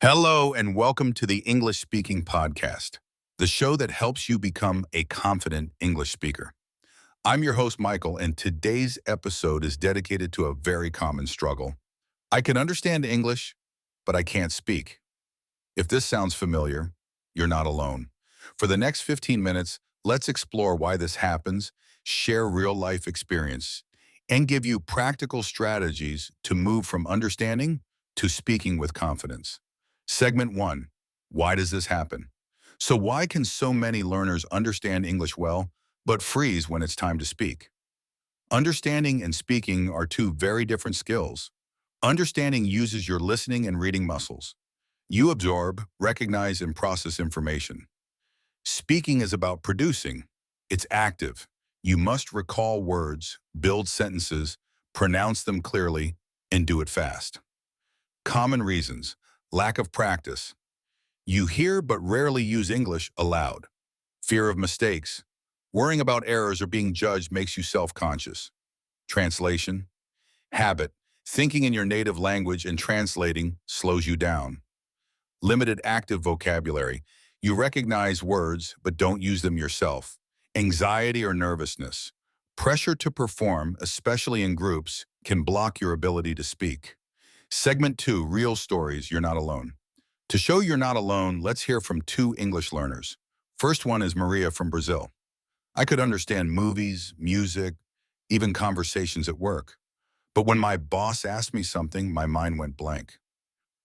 Hello, and welcome to the English Speaking Podcast, the show that helps you become a confident English speaker. I'm your host, Michael, and today's episode is dedicated to a very common struggle. I can understand English, but I can't speak. If this sounds familiar, you're not alone. For the next 15 minutes, let's explore why this happens, share real-life experience, and give you practical strategies to move from understanding to speaking with confidence. Segment 1. Why does this happen? So why can so many learners understand English well, but freeze when it's time to speak? Understanding and speaking are two very different skills. Understanding uses your listening and reading muscles. You absorb, recognize, and process information. Speaking is about producing. It's active. You must recall words, build sentences, pronounce them clearly, and do it fast. Common reasons: lack of practice. You hear but rarely use English aloud. Fear of mistakes. Worrying about errors or being judged makes you self-conscious. Translation. Habit. Thinking in your native language and translating slows you down. Limited active vocabulary. You recognize words but don't use them yourself. Anxiety or nervousness. Pressure to perform, especially in groups, can block your ability to speak. Segment 2, real stories, you're not alone. To show you're not alone, let's hear from two English learners. First one is Maria from Brazil. I could understand movies, music, even conversations at work. But when my boss asked me something, my mind went blank.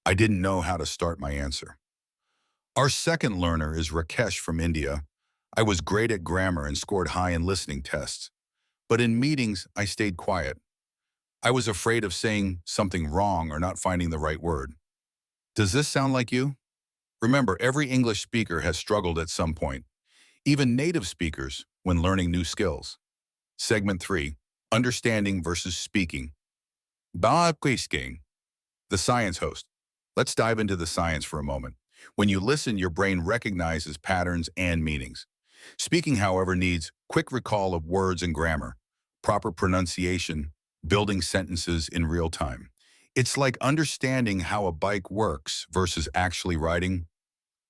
I didn't know how to start my answer. Our second learner is Rakesh from India. I was great at grammar and scored high in listening tests. But in meetings, I stayed quiet. I was afraid of saying something wrong or not finding the right word. Does this sound like you? Remember, every English speaker has struggled at some point, even native speakers when learning new skills. Segment 3, understanding versus speaking. The science host. Let's dive into the science for a moment. When you listen, your brain recognizes patterns and meanings. Speaking, however, needs quick recall of words and grammar, proper pronunciation, building sentences in real time. It's like understanding how a bike works versus actually riding.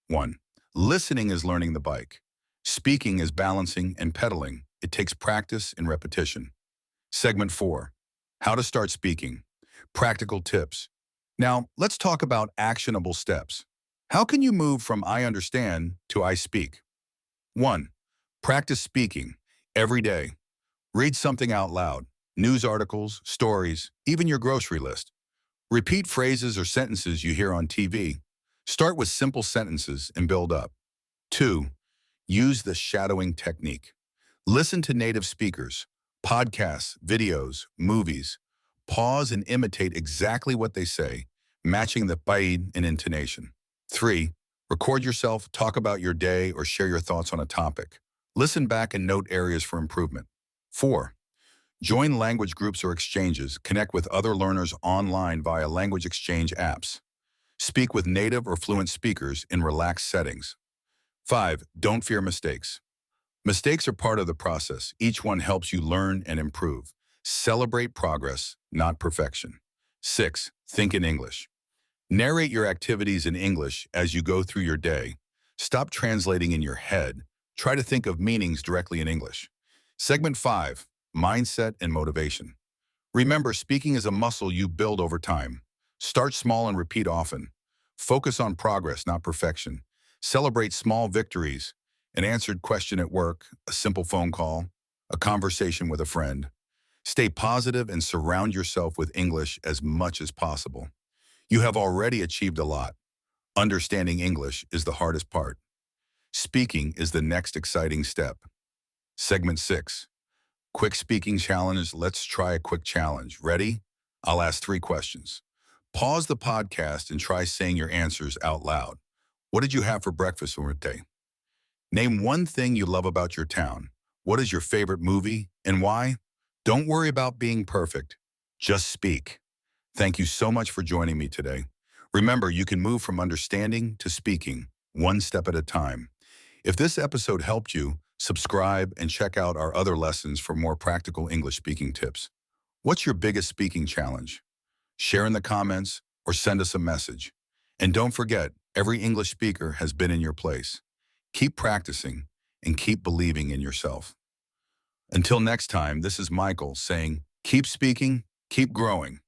1. Listening is learning the bike. Speaking is balancing and pedaling. It takes practice and repetition. Segment 4. How to start speaking. Practical tips. Now, let's talk about actionable steps. How can you move from I understand to I speak? 1. Practice speaking every day. Read something out loud. News articles, stories, even your grocery list. Repeat phrases or sentences you hear on TV. Start with simple sentences and build up. 2. Use the shadowing technique. Listen to native speakers, podcasts, videos, movies. Pause and imitate exactly what they say, matching the paid and intonation. 3. Record yourself, talk about your day, or share your thoughts on a topic. Listen back and note areas for improvement. 4. Join language groups or exchanges. Connect with other learners online via language exchange apps. Speak with native or fluent speakers in relaxed settings. 5. Don't fear mistakes. Mistakes are part of the process. Each one helps you learn and improve. Celebrate progress, not perfection. 6. Think in English. Narrate your activities in English as you go through your day. Stop translating in your head. Try to think of meanings directly in English. Segment 5. Mindset and motivation. Remember, speaking is a muscle you build over time. Start small and repeat often. Focus on progress, not perfection. Celebrate small victories: an answered question at work, a simple phone call, a conversation with a friend. Stay positive and surround yourself with English as much as possible. You have already achieved a lot. Understanding English is the hardest part. Speaking is the next exciting step. Segment 6. Quick speaking challenge. Let's try a quick challenge. Ready? I'll ask 3 questions. Pause the podcast and try saying your answers out loud. What did you have for breakfast or day? Name one thing you love about your town. What is your favorite movie and why? Don't worry about being perfect. Just speak. Thank you so much for joining me today. Remember, you can move from understanding to speaking, one step at a time. If this episode helped you, subscribe and check out our other lessons for more practical English speaking tips. What's your biggest speaking challenge? Share in the comments or send us a message. And don't forget, every English speaker has been in your place. Keep practicing and keep believing in yourself. Until next time, this is Michael saying, keep speaking, keep growing.